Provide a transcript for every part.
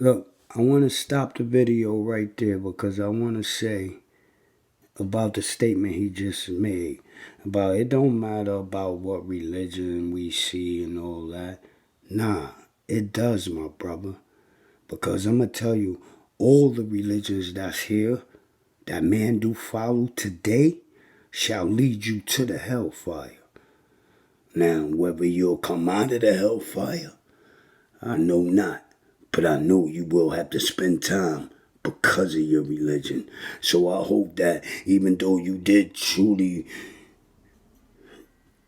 Look, I want to stop the video right there because I want to say about the statement he just made about it don't matter about what religion we see and all that. Nah, it does, my brother. Because I'm going to tell you, all the religions that's here that man do follow today shall lead you to the hellfire. Now, whether you'll come out of the hellfire, I know not. But I know you will have to spend time because of your religion. So I hope that even though you did truly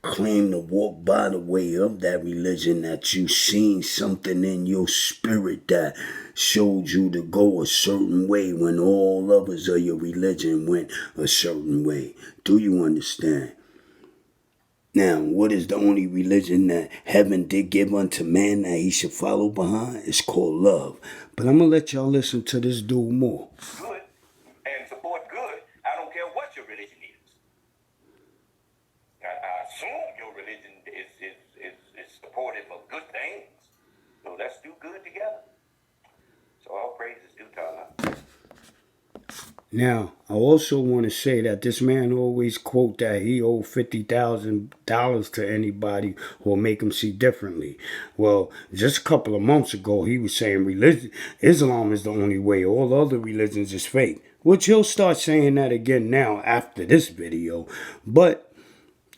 claim to walk by the way of that religion, that you seen something in your spirit that showed you to go a certain way when all others of your religion went a certain way. Do you understand? Now, what is the only religion that heaven did give unto man that he should follow behind? It's called love. But I'm going to let y'all listen to this dude more. Good and support good. I don't care what your religion is. I assume your religion is supportive of good things. So let's do good together. So all praises due to Allah. Now, I also want to say that this man always quote that he owed $50,000 to anybody who'll make him see differently. Well, just a couple of months ago, he was saying Islam is the only way. All other religions is fake. Which he'll start saying that again now after this video. But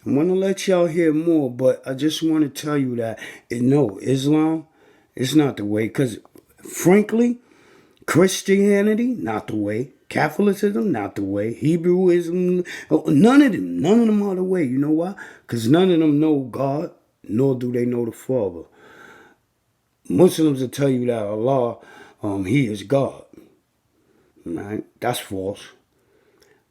I'm going to let y'all hear more. But I just want to tell you that, no, Islam is not the way. Because, frankly, Christianity, not the way. Catholicism, not the way. Hebrewism, none of them are the way. You know why? Because none of them know God, nor do they know the Father. Muslims will tell you that Allah, He is God. Right? That's false.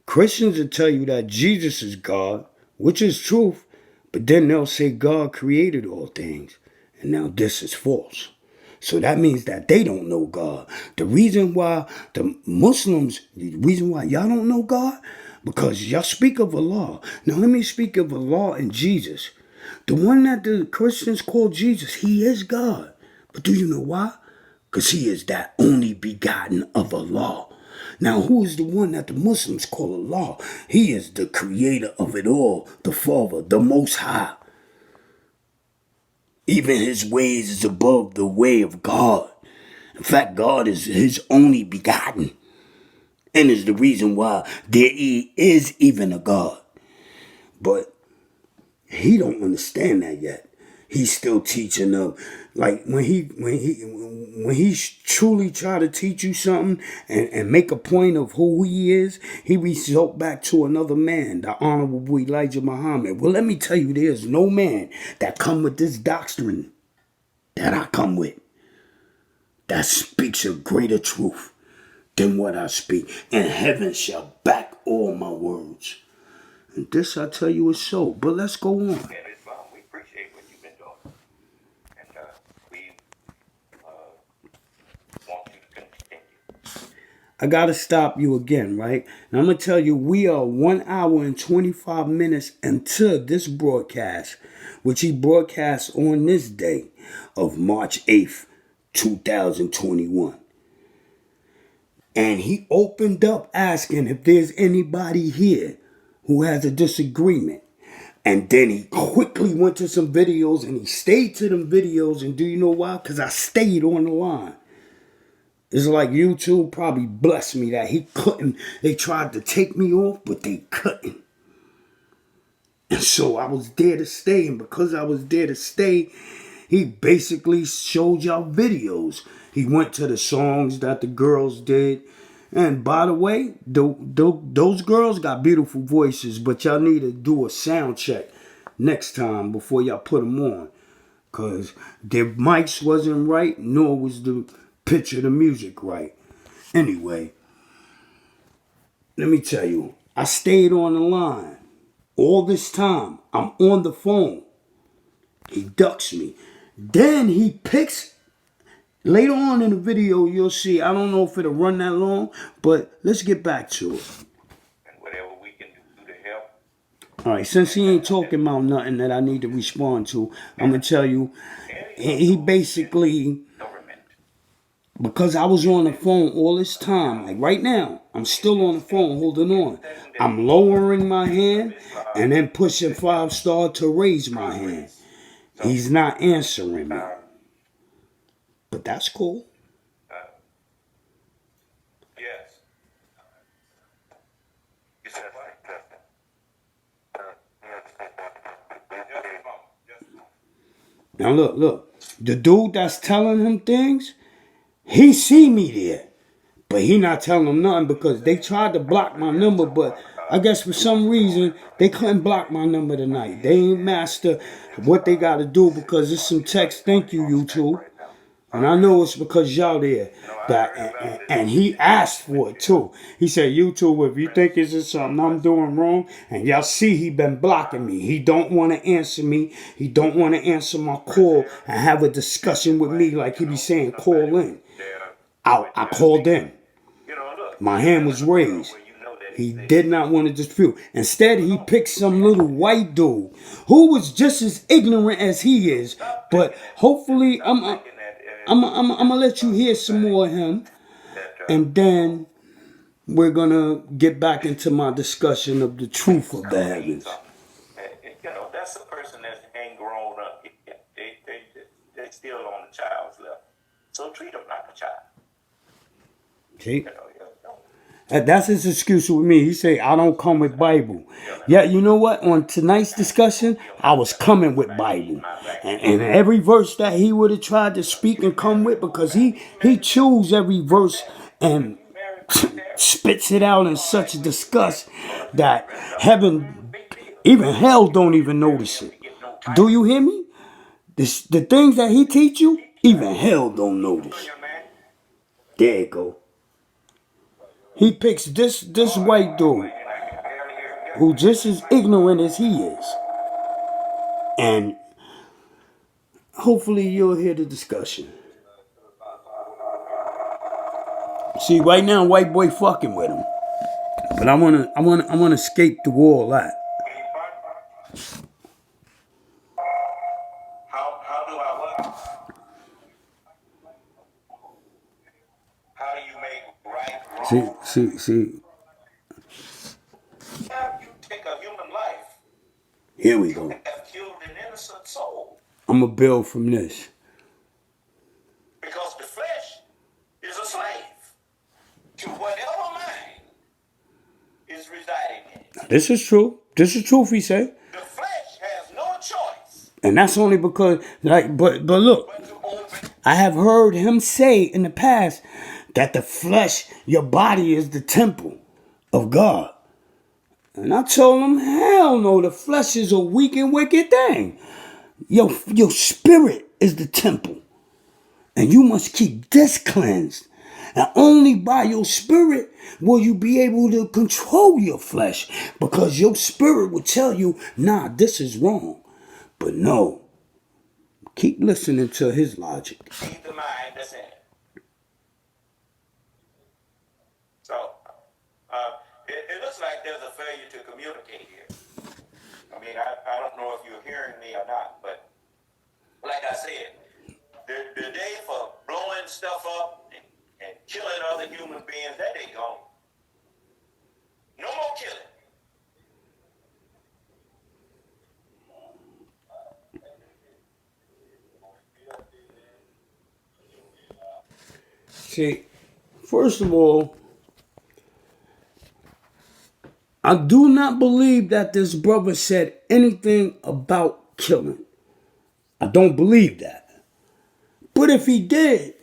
Christians will tell you that Jesus is God, which is truth, but then they'll say God created all things. And now this is false. So that means that they don't know God. The reason why the reason why y'all don't know God, because y'all speak of Allah. Now let me speak of Allah and Jesus. The one that the Christians call Jesus, he is God. But do you know why? Because he is that only begotten of Allah. Now, who is the one that the Muslims call Allah? He is the creator of it all, the Father, the Most High. Even his ways is above the way of God. In fact, God is his only begotten. And is the reason why there is even a God. But he don't understand that yet. He's still teaching them. Like when he truly try to teach you something and make a point of who he is, he resort back to another man, the Honorable Elijah Muhammad. Well, let me tell you, there's no man that come with this doctrine that I come with that speaks a greater truth than what I speak. And heaven shall back all my words. And this I tell you is so. But let's go on. And Islam, we appreciate what you've been doing. And we want you to continue. I gotta stop you again, right? And I'm gonna tell you, we are 1 hour and 25 minutes into this broadcast, which he broadcast on this day of March 8th, 2021. And he opened up asking if there's anybody here who has a disagreement. And then he quickly went to some videos and he stayed to them videos. And do you know why? Because I stayed on the line. It's like YouTube probably blessed me that he couldn't. They tried to take me off, but they couldn't. And so I was there to stay. And because I was there to stay, he basically showed y'all videos. He went to the songs that the girls did. And by the way, those girls got beautiful voices, but y'all need to do a sound check next time before y'all put them on. Because their mics wasn't right, nor was the pitch of the music right. Anyway, let me tell you, I stayed on the line. All this time, I'm on the phone. He ducks me. Then he picks. Later on in the video, you'll see. I don't know if it'll run that long, but let's get back to it. And whatever we can do to help. All right, since he ain't talking about nothing that I need to respond to, I'm going to tell you, he basically, because I was on the phone all this time, like right now, I'm still on the phone holding on. I'm lowering my hand and then pushing 5-star to raise my hand. He's not answering me. But that's cool. Yes. You said what? Now look. The dude that's telling him things, he see me there. But he not telling them nothing because they tried to block my number, but I guess for some reason they couldn't block my number tonight. They ain't master what they got to do because it's some text. Thank you, YouTube. And I know it's because y'all there. And he asked for it too. He said, YouTube, if you think it's just something I'm doing wrong, and y'all see he been blocking me. He don't want to answer me. He don't want to answer my call and have a discussion with me like he be saying, call in. I called in. My hand was raised. He did not want to dispute. Instead, he picked some little white dude who was just as ignorant as he is. But hopefully, I'm gonna let you hear some more of him, and then we're gonna get back into my discussion of the truth of the heavens. That's a person that ain't grown up yet. They still on the child's level. So treat them like a child. See? That's his excuse with me. He say, I don't come with Bible. Yeah, you know what? On tonight's discussion, I was coming with Bible. And every verse that he would have tried to speak and come with, because he chews every verse and spits it out in such disgust that heaven, even hell don't even notice it. Do you hear me? The things that he teach you, even hell don't notice. There you go. He picks this white dude who just as ignorant as he is. And hopefully you'll hear the discussion. See, right now white boy fucking with him. But I wanna escape through all that. How do I what? How do you make right wrong? See. You take a human life. Here we go. You have killed an innocent soul. I'm going to build from this. Because the flesh is a slave to whatever mind is residing in it. This is true. This is truth, he say. The flesh has no choice. And that's only because, but look, I have heard him say in the past that the flesh, your body is the temple of God. And I told him, hell no, the flesh is a weak and wicked thing. Your spirit is the temple. And you must keep this cleansed. And only by your spirit will you be able to control your flesh. Because your spirit will tell you, nah, this is wrong. But no. Keep listening to his logic. Keep the mind that's in it. So, it looks like there's a failure to communicate here. I mean, I don't know if you're hearing me or not, but like I said, the day for blowing stuff up and killing other human beings, that day gone. No more killing. See, first of all, I do not believe that this brother said anything about killing. I don't believe that. But if he did,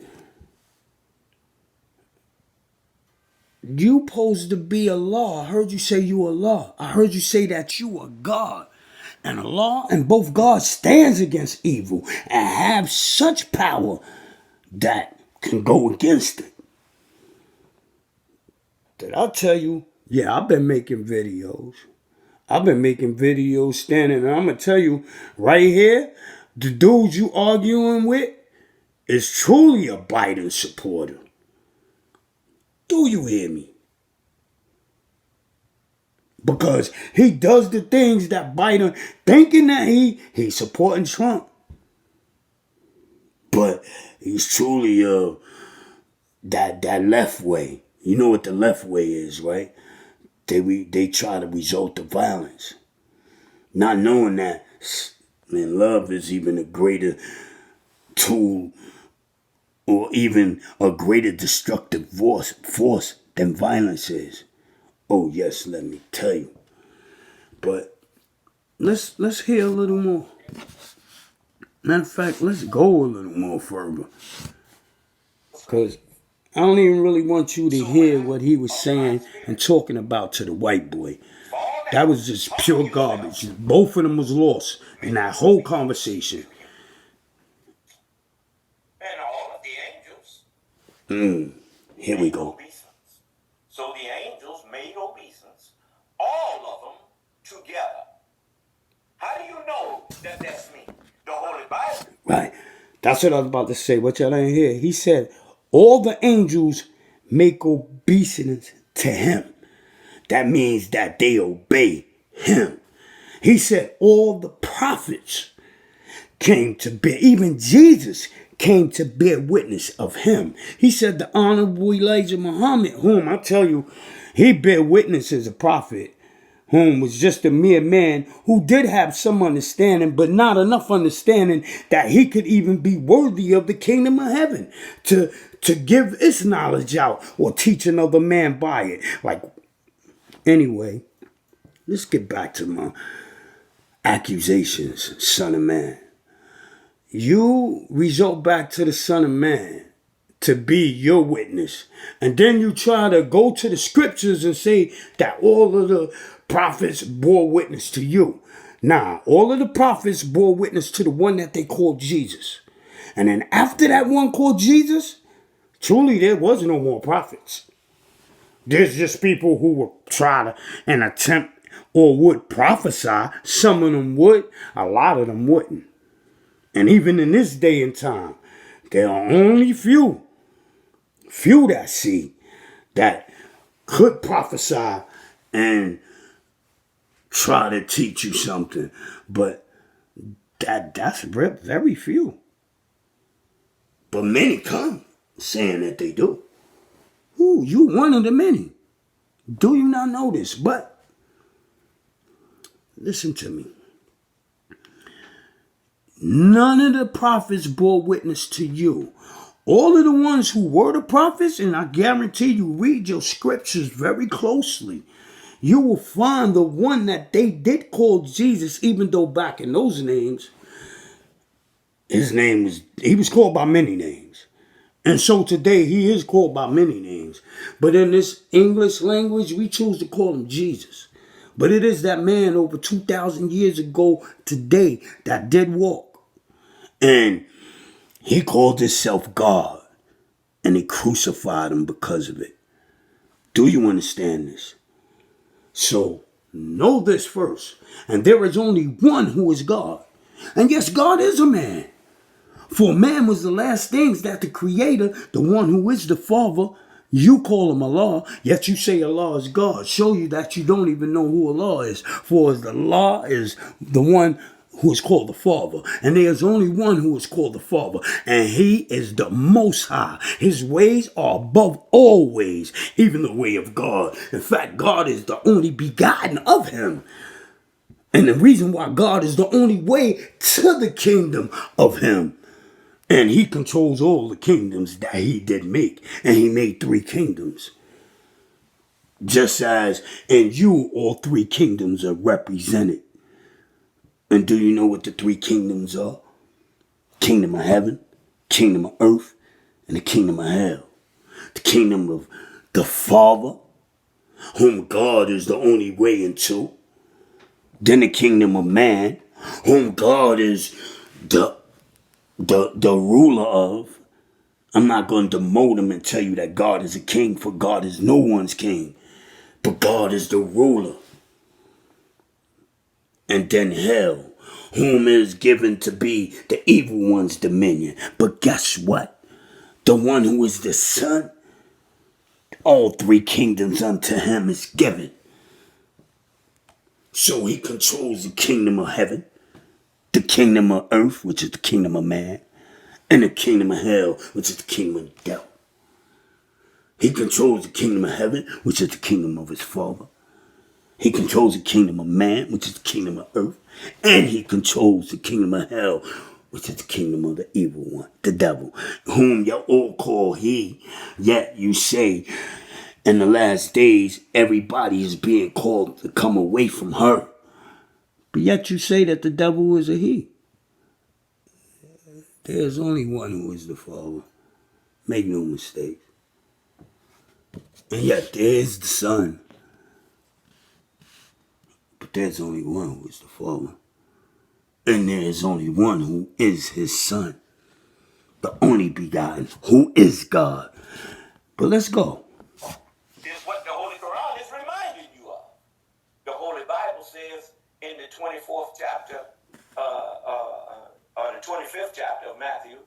you supposed to be Allah. I heard you say you Allah. I heard you say that you are God. And Allah and both God stands against evil and have such power that can go against it. Did I tell you? Yeah, I've been making videos. I've been making videos standing, and I'm going to tell you right here, the dude you arguing with is truly a Biden supporter. Do you hear me? Because he does the things that Biden, thinking that he's supporting Trump. But he's truly that left way. You know what the left way is, right? They try to resort to violence, not knowing that, man, love is even a greater tool or even a greater destructive force than violence is. Oh yes, let me tell you. But let's hear a little more. Matter of fact, let's go a little more further. Because I don't even really want you to hear what he was saying and talking about to the white boy. That was just pure garbage. Both of them was lost in that whole conversation. And all of the angels. Here we go. Obeisance. So the angels made obeisance, all of them together. How do you know that that's me? The Holy Bible. Right. That's what I was about to say. What y'all didn't hear? He said, all the angels make obeisance to him. That means that they obey him. He said all the prophets came to bear, even Jesus came to bear witness of him. He said the Honorable Elijah Muhammad, whom I tell you, he bear witness as a prophet, whom was just a mere man who did have some understanding, but not enough understanding that he could even be worthy of the kingdom of heaven to give its knowledge out or teach another man by it. Like, anyway, let's get back to my accusations, son of man. You resort back to the Son of Man to be your witness. And then you try to go to the scriptures and say that all of the prophets bore witness to you. Nah, all of the prophets bore witness to the one that they called Jesus. And then after that one called Jesus, truly there was no more prophets. There's just people who would try to and attempt or would prophesy. Some of them would, a lot of them wouldn't. And even in this day and time, there are only few that see that could prophesy and try to teach you something. But that's very few. But many come saying that they do. Ooh, you one of the many. Do you not know this? But listen to me. None of the prophets bore witness to you. All of the ones who were the prophets, and I guarantee you read your scriptures very closely, you will find the one that they did call Jesus, even though back in those names, he was called by many names. And so today he is called by many names. But in this English language, we choose to call him Jesus. But it is that man over 2,000 years ago today that did walk. And he called himself God. And they crucified him because of it. Do you understand this? So know this first. And there is only one who is God. And yes, God is a man. For man was the last things that the Creator, the one who is the Father, you call him Allah, yet you say Allah is God. Show you that you don't even know who Allah is. For the Allah is the one who is called the Father. And there is only one who is called the Father. And he is the Most High. His ways are above all ways, even the way of God. In fact, God is the only begotten of him. And the reason why God is the only way to the kingdom of him. And he controls all the kingdoms that he did make. And he made 3 kingdoms. Just as in you, all 3 kingdoms are represented. And do you know what the 3 kingdoms are? Kingdom of heaven, kingdom of earth, and the kingdom of hell. The kingdom of the Father, whom God is the only way into. Then the kingdom of man, whom God is the ruler of. I'm not going to demote him and tell you that God is a king, for God is no one's king. But God is the ruler. And then hell, whom is given to be the evil one's dominion. But guess what? The one who is the Son, all 3 kingdoms unto him is given. So he controls the kingdom of heaven, the kingdom of earth, which is the kingdom of man, and the kingdom of hell, which is the kingdom of the devil. He controls the kingdom of heaven, which is the kingdom of his Father. He controls the kingdom of man, which is the kingdom of earth. And he controls the kingdom of hell, which is the kingdom of the evil one, the devil, whom you all call he. Yet you say in the last days, everybody is being called to come away from her. But yet you say that the devil is a he. There's only one who is the Father. Make no mistake. And yet there is the Son. But there's only one who is the Father. And there is only one who is his Son. The only begotten, who is God. But let's go. Is what the Holy Quran is reminding you of. The Holy Bible says in the 24th chapter, or the 25th chapter of Matthew,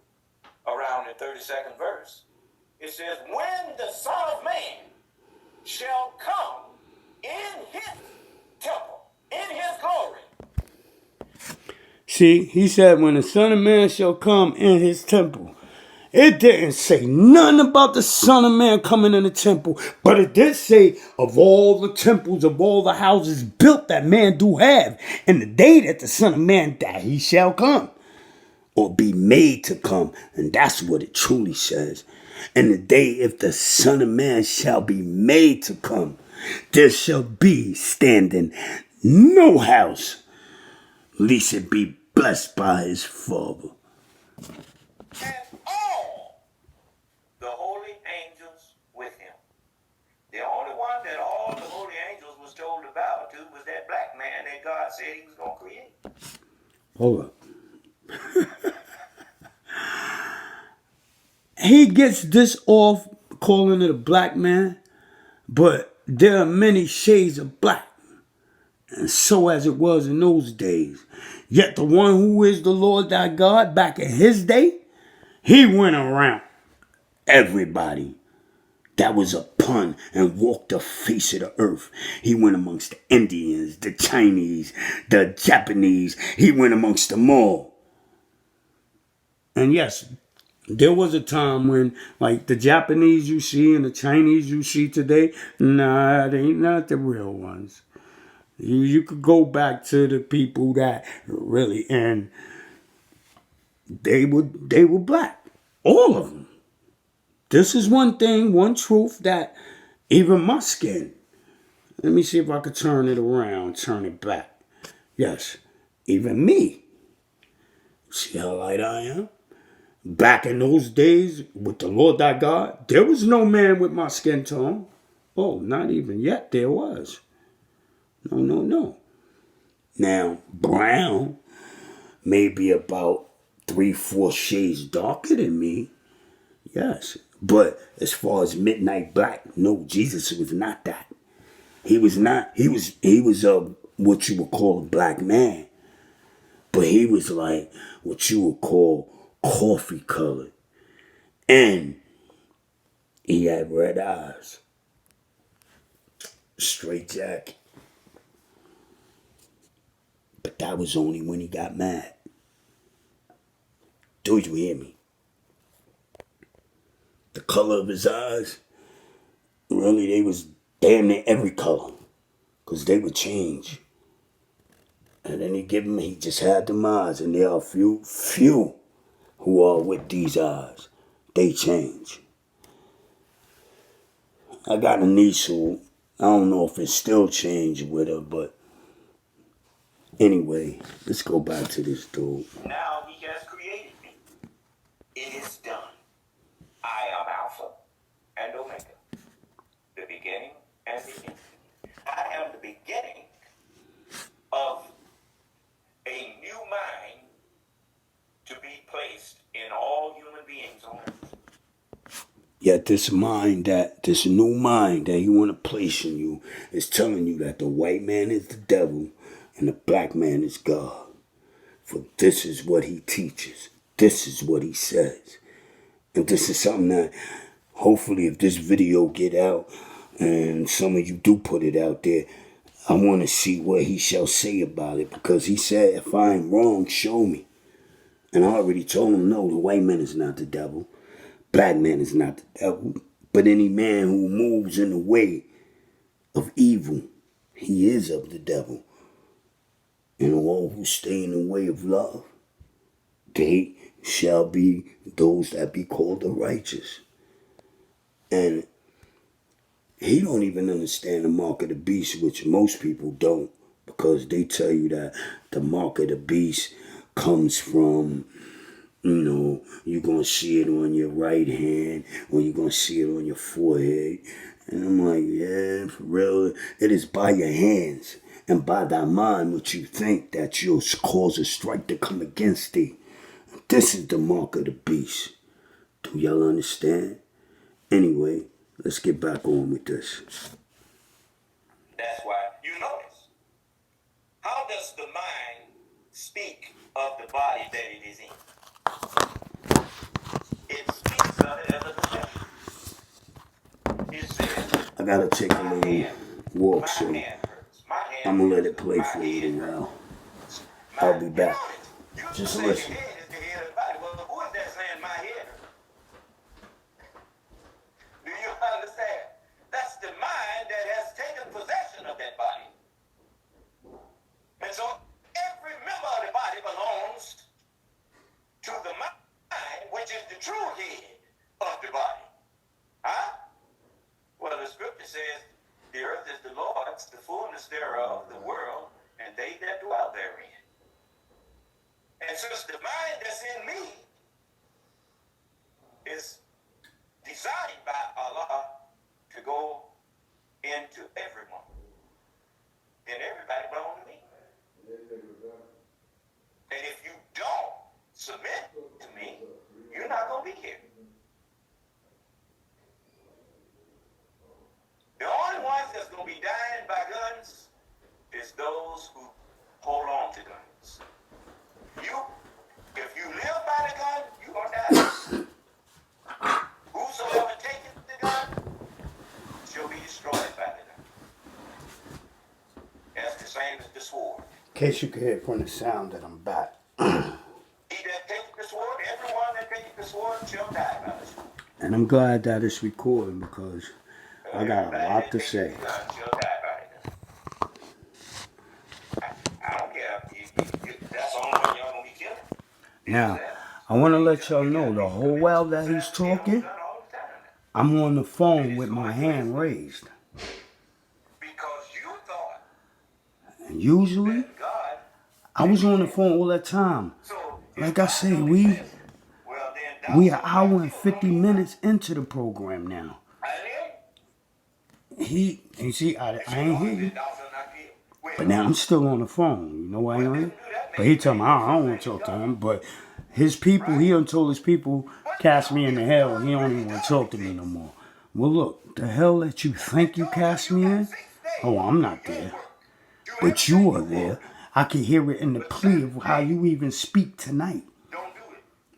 around the 32nd verse, it says, when the Son of Man shall come in his temple, in his glory. See, he said, when the Son of Man shall come in his temple. It didn't say nothing about the Son of Man coming in the temple, but it did say of all the temples, of all the houses built that man do have, in the day that the Son of Man that he shall come, or be made to come. And that's what it truly says. In the day if the Son of Man shall be made to come, there shall be standing no house, lest it be blessed by his Father. And all the holy angels with him. The only one that all the holy angels was told about to was that black man that God said he was going to create. Hold up. He gets this off calling it a black man, but there are many shades of black. And so as it was in those days. Yet the one who is the Lord thy God back in his day, he went around everybody that was upon and walked the face of the earth. He went amongst the Indians, the Chinese, the Japanese. He went amongst them all. And yes, there was a time when, like, the Japanese you see and the Chinese you see today, nah, they ain't not the real ones. You could go back to the people that really, and they were black. All of them. This is one thing, one truth that even my skin, let me see if I could turn it around, turn it back. Yes, even me. See how light I am? Back in those days with the Lord thy God, there was no man with my skin tone. Oh, not even yet there was. No. Now, brown may be about 3-4 shades darker than me. Yes. But as far as midnight black, no, Jesus was not that. He was not. He was what you would call a black man. But he was like what you would call coffee colored. And he had red eyes. Straight jacket. But that was only when he got mad. Do you hear me? The color of his eyes, really, they was damn near every color. Because they would change. And then he just had them eyes. And there are few who are with these eyes. They change. I got a niece who, I don't know if it's still changed with her, but anyway, let's go back to this dude. Now he has created me. It is done. I am Alpha and Omega, the beginning and the end. I am the beginning of a new mind to be placed in all human beings on earth. Yet this new mind that he want to place in you is telling you that the white man is the devil and the black man is God. For this is what he teaches. This is what he says. And this is something that hopefully if this video get out and some of you do put it out there, I want to see what he shall say about it. Because he said, if I'm wrong, show me. And I already told him, no, the white man is not the devil. Black man is not the devil. But any man who moves in the way of evil, he is of the devil. And all who stay in the way of love, they shall be those that be called the righteous. And he don't even understand the mark of the beast, which most people don't, because they tell you that the mark of the beast comes from, you're going to see it on your right hand, or you're going to see it on your forehead. And I'm like, yeah, for real, it is by your hands and by thy mind what you think that you'll cause a strike to come against thee. This is the mark of the beast. Do y'all understand? Anyway, let's get back on with this. That's why you notice. How does the mind speak of the body that it is in? It speaks of it as a possession. It says, I gotta take a little walk, so I'm gonna let it play for a little while. I'll be back. Just listen. Well, who is that saying my head? Do you understand? That's the mind that has taken possession of that body. And so every member of the body belongs to the mind, which is the true head of the body. Huh? Well, the scripture says, the earth is the Lord's, the fullness thereof, the world, and they that dwell therein. And since the mind that's in me is designed by Allah to go into everyone, then everybody belongs to me. And if you don't submit to me, you're not going to be here. The only ones that's going to be dying by guns is those who hold on to guns. If you live by the gun, you're going to die. Whosoever taketh the gun shall be destroyed by the gun. That's the same as the sword. In case you can hear from the sound that I'm back. He that taketh the sword, everyone that taketh the sword shall die by the sword. And I'm glad that it's recording because I got a lot to say. I don't care. That's the only one y'all gonna be killing. Now, I want to let y'all know the whole while that he's talking, I'm on the phone with my hand raised. Because you thought. And usually, I was on the phone all that time. Like I say, we an hour and 50 minutes into the program now. You see, I ain't hear you. But now I'm still on the phone. You know why I ain't? But he told me, I don't want to talk to him. But his people, he done told his people, cast me in the hell. He don't even want to talk to me no more. Well, look, the hell that you think you cast me in? Oh, I'm not there. But you are there. I can hear it in the plea of how you even speak tonight.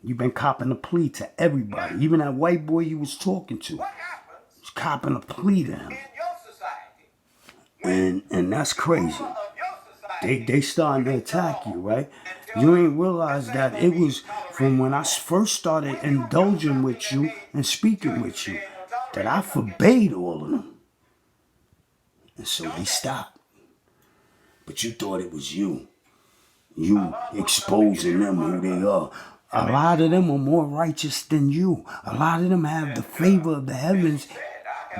You've been copping a plea to everybody. Even that white boy you was talking to. Was copping a plea to him. And that's crazy. They starting to attack you, right? You ain't realize that it was from when I first started indulging with you and speaking with you that I forbade all of them. And so they stopped. But you thought it was you. You exposing them who they are. A lot of them are more righteous than you. A lot of them have the favor of the heavens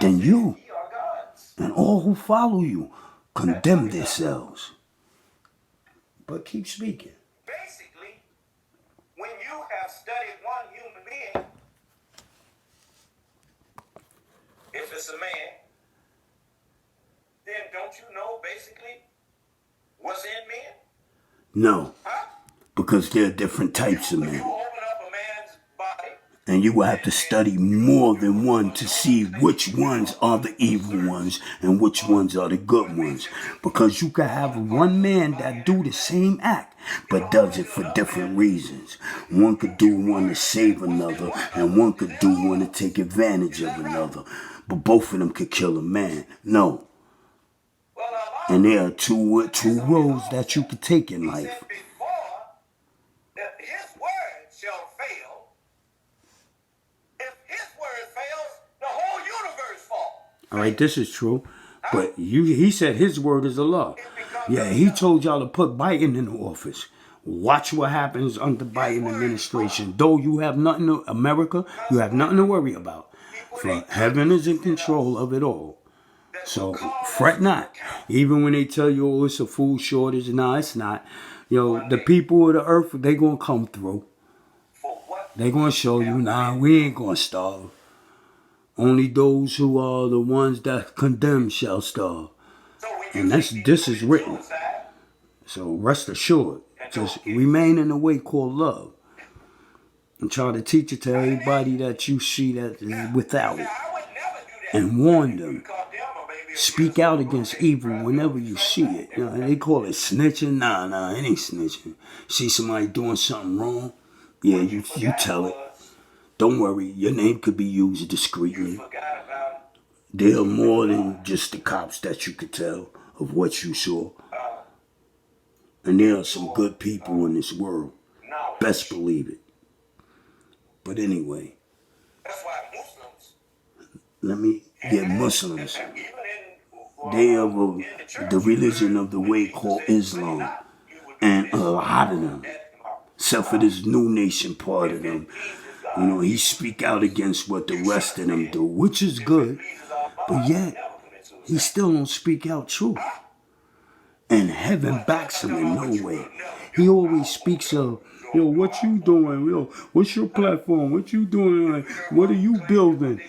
than you. And all who follow you condemn themselves. But keep speaking. Basically, when you have studied one human being, if it's a man, then don't you know basically what's in men? No. Huh? Because there are different types of You men. open up a man's body. And you will have to study more than one to see which ones are the evil ones and which ones are the good ones. Because you can have one man that do the same act, but does it for different reasons. One could do one to save another, and one could do one to take advantage of another. But both of them could kill a man. No. And there are two roads that you could take in life. His word shall fail. If his word fails, the whole All right, this is true. But he said his word is the law. Yeah, he told y'all to put Biden in office. Watch what happens under Biden administration. Though you have nothing to, America, you have nothing to worry about. For heaven is in control of it all. So fret not. Even when they tell you, oh, it's a food shortage. No, it's not. The people of the earth, they going to come through. They going to show you, nah, we ain't going to starve. Only those who are the ones that condemn shall starve. And this is written. So rest assured, just remain in the way called love. And try to teach it to everybody that you see that is without it. And warn them. Speak out against evil whenever you see it. They call it snitching. Nah, it ain't snitching. See somebody doing something wrong? Yeah, you tell it. Don't worry, your name could be used discreetly. There are more than just the cops that you could tell of what you saw. And there are some good people in this world. Best believe it. But anyway, Muslims, they are the religion of the way called Islam. And a lot of them, except for this new nation part of them, he speak out against what the rest of them do, which is good. But yet, he still don't speak out truth. And heaven backs him in no way. He always speaks of, what you doing? What's your platform? What you doing? What are you building?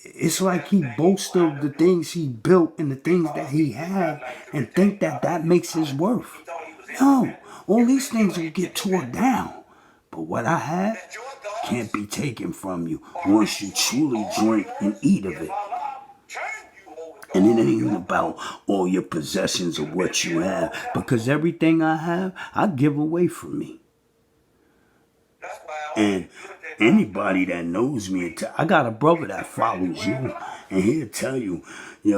It's like he boasts of the things he built and the things that he had and think that makes his worth. No, all these things will get torn down. But what I have can't be taken from you once you truly drink and eat of it. And it ain't about all your possessions or what you have, because everything I have, I give away from me. And anybody that knows me, I got a brother that follows you, and he'll tell you, he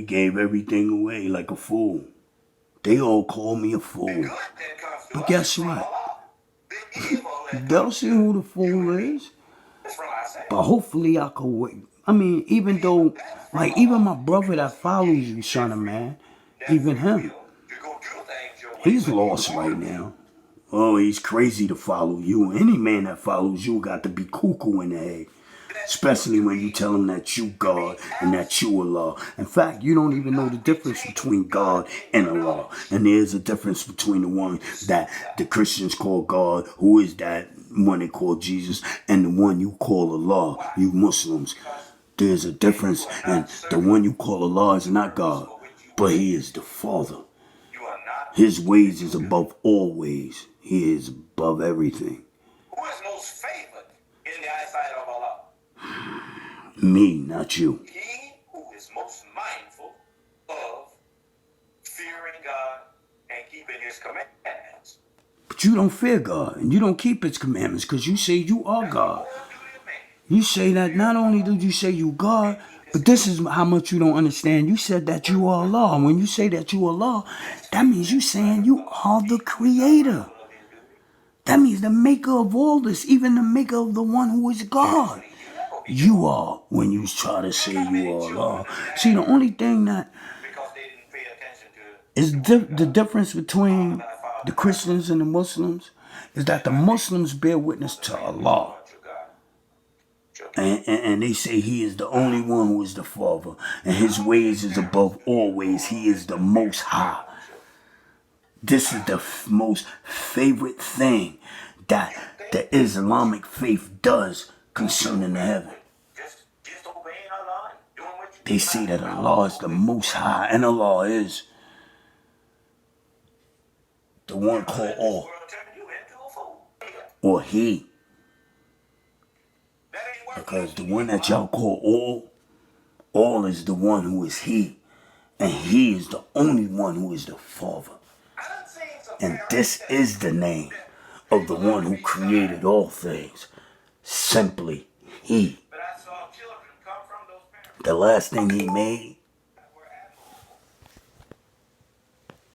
gave everything away like a fool. They all call me a fool. But guess what? They'll see who the fool is. But hopefully I could wait. I mean, even though, even my brother that follows you, son of man, even him, he's lost right now. Oh, he's crazy to follow you. Any man that follows you got to be cuckoo in the head. Especially when you tell him that you God and that you Allah. In fact, you don't even know the difference between God and Allah. And there's a difference between the one that the Christians call God, who is that one they call Jesus, and the one you call Allah, you Muslims. There's a difference, and the one you call Allah is not God, but He is the Father. His ways is above all ways. He is above everything. Who is most favored in the eyesight of Allah? Me, not you. He who is most mindful of fearing God and keeping His commandments. But you don't fear God, and you don't keep His commandments, because you say you are God. You say that not only did you say you God, but this is how much you don't understand. You said that you are Allah. And when you say that you are Allah, that means you saying you are the creator. That means the maker of all this, even the maker of the one who is God. You are when you try to say you are Allah. See, the only thing that is the difference between the Christians and the Muslims is that the Muslims bear witness to Allah. And they say He is the only one who is the Father. And His ways is above all ways. He is the Most High. This is the most favorite thing that the Islamic faith does concerning the heaven. They say that Allah is the Most High. And Allah is the one called All. Or He. Because the one that y'all call all is the one who is He. And He is the only one who is the Father. And this is the name of the one who created all things. Simply He. The last thing He made